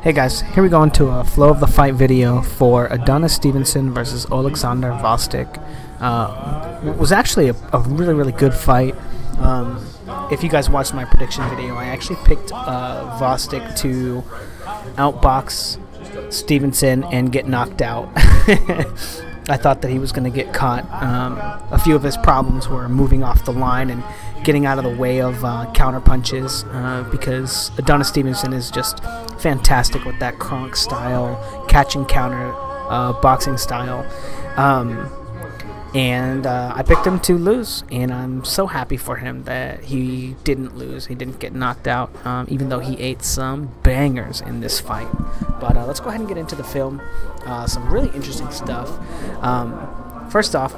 Hey guys, here we go into a flow of the fight video for Adonis Stevenson versus Oleksandr Gvozdyk. It was actually a really good fight. If you guys watched my prediction video, I actually picked Gvozdyk to outbox Stevenson and get knocked out. I thought that he was going to get caught. A few of his problems were moving off the line and getting out of the way of counter punches, because Adonis Stevenson is just fantastic with that Kronk style, catching counter boxing style. And I picked him to lose, and I'm so happy for him that he didn't lose. He didn't get knocked out, even though he ate some bangers in this fight. But let's go ahead and get into the film. Some really interesting stuff. First off,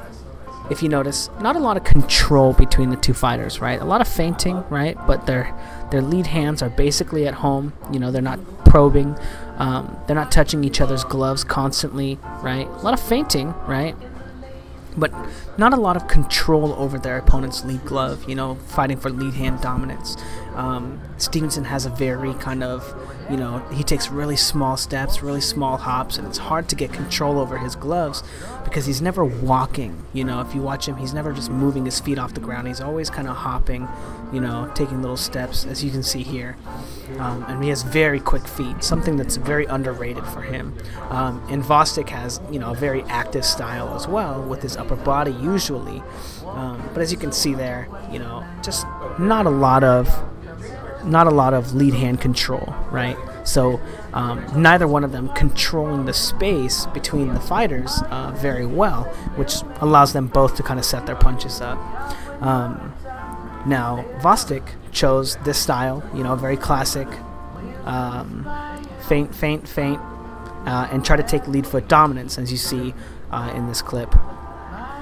if you notice, not a lot of control between the two fighters, right? A lot of feinting, right? But their lead hands are basically at home. You know, they're not probing. They're not touching each other's gloves constantly, right? A lot of feinting, right? But not a lot of control over their opponent's lead glove, you know, fighting for lead hand dominance. Stevenson has a very kind of, you know, he takes really small steps, really small hops, and it's hard to get control over his gloves because he's never walking. You know, if you watch him, he's never just moving his feet off the ground. He's always kind of hopping, you know, taking little steps, as you can see here. And he has very quick feet, something that's very underrated for him. And Gvozdyk has, you know, a very active style as well with his upper body usually. But as you can see there, you know, just not a lot of lead hand control, right? So neither one of them controlling the space between the fighters very well, which allows them both to kind of set their punches up. Now, Gvozdyk chose this style, you know, very classic, feint, and try to take lead foot dominance, as you see in this clip.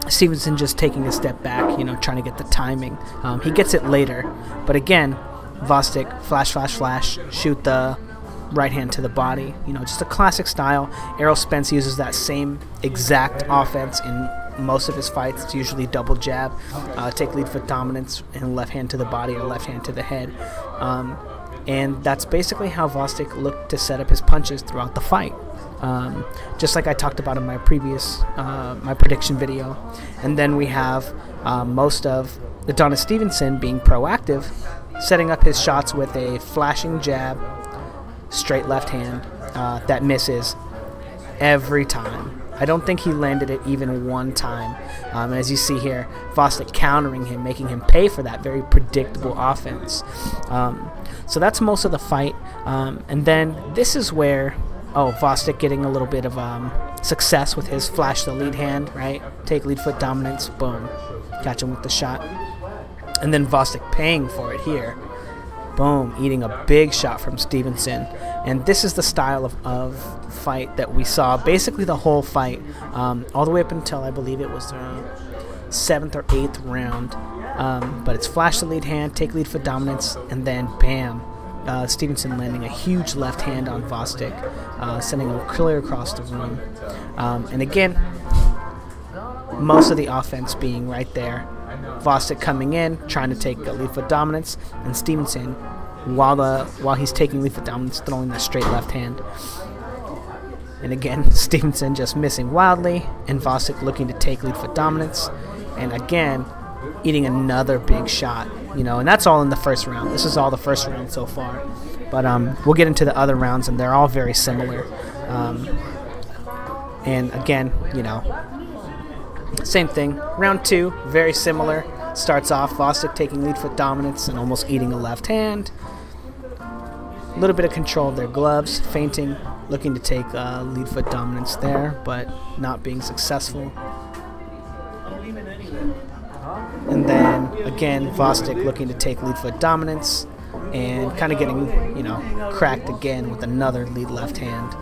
Stevenson just taking a step back, you know, trying to get the timing. He gets it later, but again, Gvozdyk, flash, shoot the right hand to the body. You know, just a classic style. Errol Spence uses that same exact offense in most of his fights. It's usually double jab, take lead foot dominance, and left hand to the body or left hand to the head. And that's basically how Gvozdyk looked to set up his punches throughout the fight. Just like I talked about in my previous my prediction video. And then we have most of Adonis Stevenson being proactive, setting up his shots with a flashing jab, straight left hand that misses every time. I don't think he landed it even one time. And as you see here, Gvozdyk countering him, making him pay for that very predictable offense. So that's most of the fight. And then this is where, Gvozdyk getting a little bit of success with his flash the lead hand, right? Take lead foot dominance, boom, catch him with the shot. And then Gvozdyk paying for it here. Boom, eating a big shot from Stevenson. And this is the style of fight that we saw basically the whole fight, all the way up until I believe it was the 7th or 8th round. But it's flash the lead hand, take lead foot dominance, and then bam, Stevenson landing a huge left hand on Gvozdyk, sending him clear across the room. And again, most of the offense being right there. Gvozdyk coming in, trying to take lead foot dominance, and Stevenson, while he's taking lead foot dominance, throwing that straight left hand. And again, Stevenson just missing wildly, and Gvozdyk looking to take lead foot dominance, and again, eating another big shot. You know, and that's all in the first round. This is all the first round so far. But we'll get into the other rounds, and they're all very similar. And again, you know, same thing. Round 2, very similar. Starts off Gvozdyk taking lead foot dominance and almost eating a left hand. A little bit of control of their gloves, feinting, looking to take lead foot dominance there, but not being successful. And then again, Gvozdyk looking to take lead foot dominance and kind of getting, you know, cracked again with another lead left hand.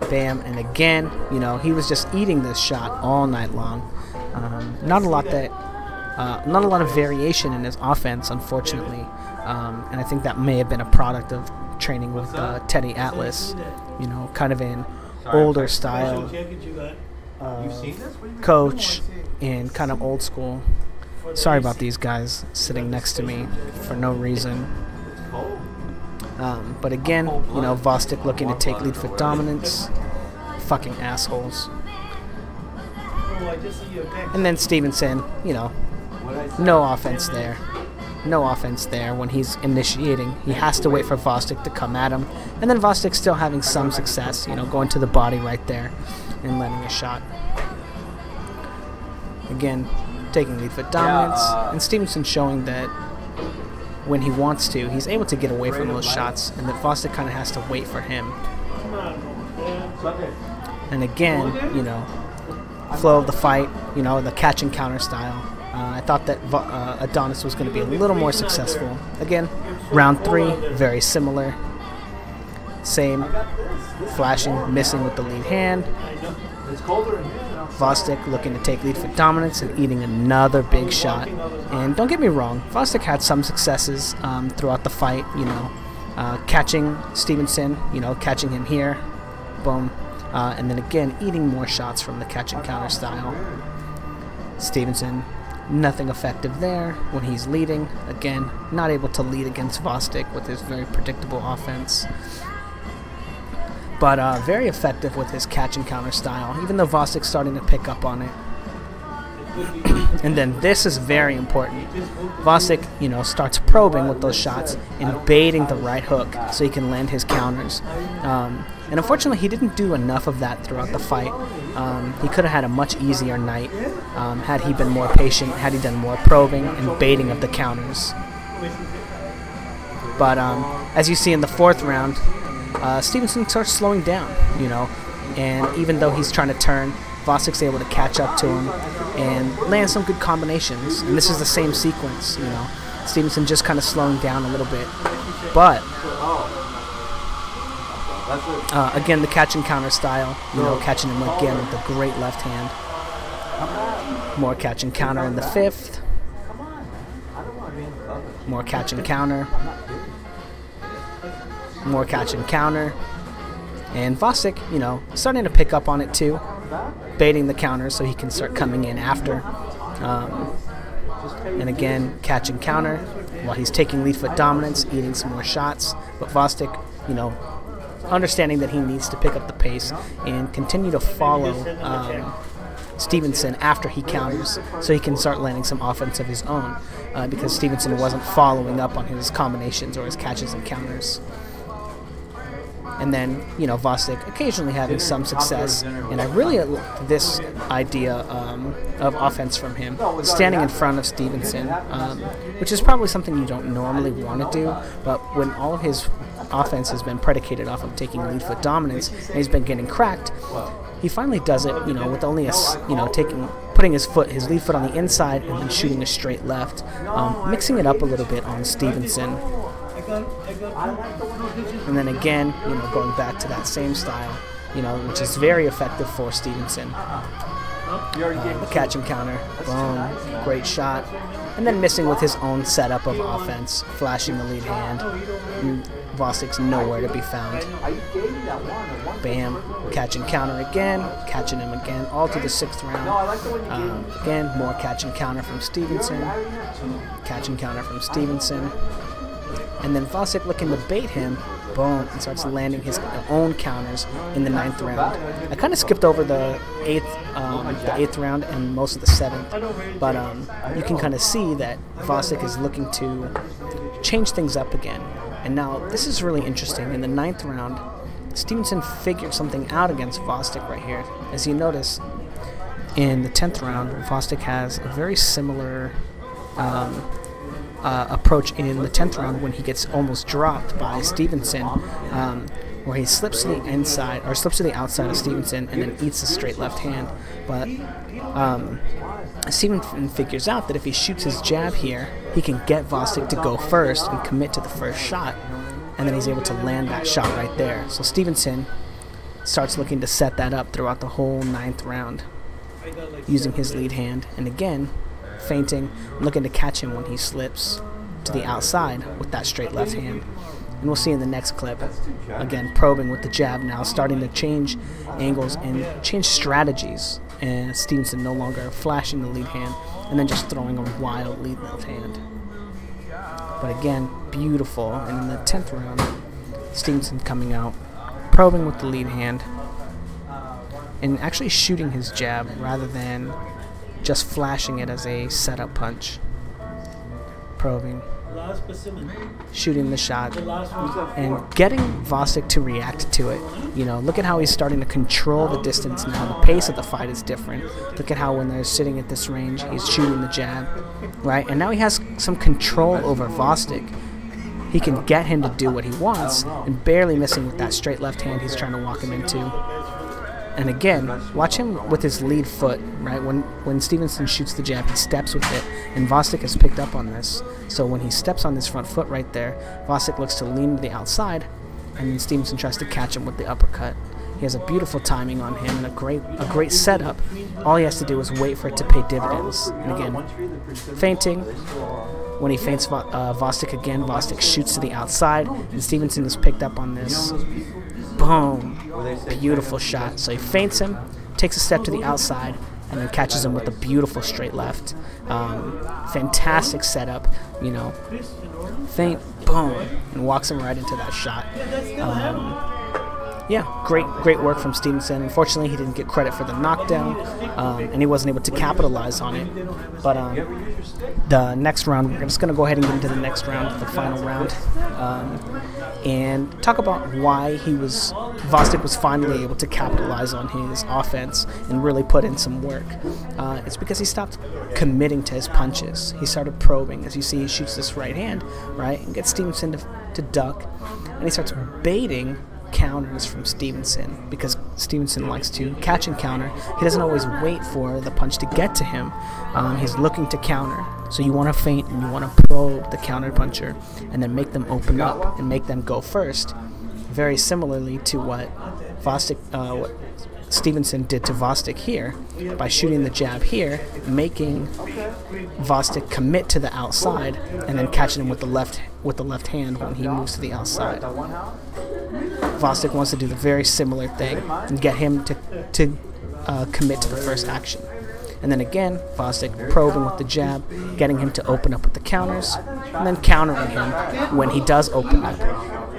Bam, and again, you know, he was just eating this shot all night long. Not a lot of variation in his offense, unfortunately, and I think that may have been a product of training with Teddy Atlas, you know, kind of an older style coach and kind of old school. Sorry about these guys sitting next to me for no reason. But again, you know, Gvozdyk looking to take lead foot dominance. Fucking assholes. And then Stevenson, you know, no offense there. No offense there when he's initiating. He has to wait for Gvozdyk to come at him. And then Gvozdyk still having some success, you know, going to the body right there and landing a shot. Again, taking lead foot dominance. And Stevenson showing that when he wants to, he's able to get away from those shots, and that Gvozdyk kind of has to wait for him. And again, you know, flow of the fight, you know, the catch and counter style. I thought that Adonis was going to be a little more successful. Again, round 3, very similar. Same, flashing, missing with the lead hand. Gvozdyk looking to take lead foot dominance and eating another big shot. And don't get me wrong, Gvozdyk had some successes throughout the fight, you know, catching Stevenson, you know, catching him here, boom. And then again, eating more shots from the catch and counter style. Stevenson, nothing effective there when he's leading. Again, not able to lead against Gvozdyk with his very predictable offense. But very effective with his catch and counter style, even though Gvozdyk's starting to pick up on it. And then this is very important. Gvozdyk, you know, starts probing with those shots and baiting the right hook so he can land his counters. And unfortunately, he didn't do enough of that throughout the fight. He could have had a much easier night had he been more patient, had he done more probing and baiting of the counters. But as you see in the 4th round, Stevenson starts slowing down, you know, and even though he's trying to turn, Gvozdyk's able to catch up to him and land some good combinations. And this is the same sequence, you know. Stevenson just kind of slowing down a little bit. But again, the catch and counter style, you know, catching him again with a great left hand. More catch and counter in the 5th. More catch and counter. More catch and counter. And Gvozdyk, you know, starting to pick up on it too, baiting the counters so he can start coming in after. And again, catch and counter while he's taking lead foot dominance, eating some more shots. But Gvozdyk, you know, understanding that he needs to pick up the pace and continue to follow Stevenson after he counters so he can start landing some offense of his own, because Stevenson wasn't following up on his combinations or his catches and counters. And then, you know, Gvozdyk occasionally having some success. And I really like this idea of offense from him, standing in front of Stevenson, which is probably something you don't normally want to do. But when all of his offense has been predicated off of taking lead foot dominance, and he's been getting cracked, he finally does it, you know, with only a, you know, putting his lead foot on the inside and then shooting a straight left, mixing it up a little bit on Stevenson. And then again, you know, going back to that same style, you know, which is very effective for Stevenson. The catch and counter, boom, great shot. And then missing with his own setup of offense, flashing the lead hand. Gvozdyk's nowhere to be found. Bam, catch and counter again, catching him again, all to the 6th round. Again, more catch and counter from Stevenson. Catch and counter from Stevenson. And then Gvozdyk looking to bait him, boom, and starts landing his own counters in the 9th round. I kind of skipped over the 8th round and most of the 7th, but you can kind of see that Gvozdyk is looking to change things up again. And now this is really interesting. In the 9th round, Stevenson figured something out against Gvozdyk right here. As you notice, in the 10th round, Gvozdyk has a very similar approach in the 10th round when he gets almost dropped by Stevenson, where he slips to the inside or slips to the outside of Stevenson and then eats a straight left hand. But Stevenson figures out that if he shoots his jab here, he can get Gvozdyk to go first and commit to the first shot, and then he's able to land that shot right there. So Stevenson starts looking to set that up throughout the whole 9th round, using his lead hand, and again, feinting, looking to catch him when he slips to the outside with that straight left hand. And we'll see in the next clip, again, probing with the jab now, starting to change angles and change strategies. And Stevenson no longer flashing the lead hand and then just throwing a wild lead left hand. But again, beautiful. And in the 10th round, Stevenson coming out, probing with the lead hand, and actually shooting his jab rather than just flashing it as a setup punch. Probing, shooting the shot, and getting Gvozdyk to react to it. You know, look at how he's starting to control the distance now. The pace of the fight is different. Look at how when they're sitting at this range, he's shooting the jab, right? And now he has some control over Gvozdyk. He can get him to do what he wants, and barely missing with that straight left hand he's trying to walk him into. And again, watch him with his lead foot, right? When Stevenson shoots the jab, he steps with it, and Gvozdyk has picked up on this. So when he steps on this front foot right there, Gvozdyk looks to lean to the outside, and then Stevenson tries to catch him with the uppercut. He has a beautiful timing on him and a great setup. All he has to do is wait for it to pay dividends. And again, feinting. When he feints Gvozdyk again, Gvozdyk shoots to the outside, and Stevenson has picked up on this. Boom. Beautiful shot. So he feints him, takes a step to the outside, and then catches him with a beautiful straight left. Fantastic setup, you know. Feint, boom, and walks him right into that shot. Yeah, great work from Stevenson. Unfortunately, he didn't get credit for the knockdown, and he wasn't able to capitalize on it. But the next round, we're just going to go ahead and get into the next round, the final round, and talk about why Gvozdyk was finally able to capitalize on his offense and really put in some work. It's because he stopped committing to his punches. He started probing. As you see, he shoots this right hand, right, and gets Stevenson to duck, and he starts baiting counters from Stevenson because Stevenson likes to catch and counter. He doesn't always wait for the punch to get to him. He's looking to counter. So you want to feint and you want to probe the counter puncher and then make them open up and make them go first. Very similarly to what Stevenson did to Gvozdyk here by shooting the jab here, making Gvozdyk commit to the outside and then catching him with the left hand when he moves to the outside. Gvozdyk wants to do the very similar thing and get him to commit to the first action. And then again, Gvozdyk probing with the jab, getting him to open up with the counters, and then countering him when he does open up,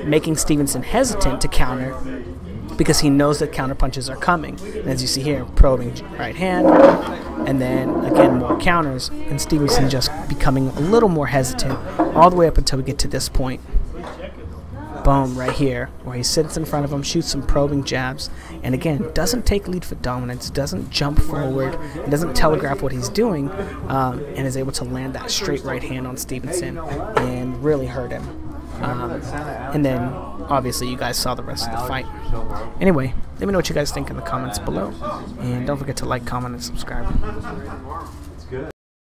making Stevenson hesitant to counter because he knows that counter punches are coming. And as you see here, probing right hand, and then again more counters, and Stevenson just becoming a little more hesitant all the way up until we get to this point. Boom, right here, where he sits in front of him, shoots some probing jabs, and again, doesn't take lead foot dominance, doesn't jump forward, doesn't telegraph what he's doing, and is able to land that straight right hand on Stevenson and really hurt him. And then, obviously, you guys saw the rest of the fight. Anyway, let me know what you guys think in the comments below, and don't forget to like, comment, and subscribe.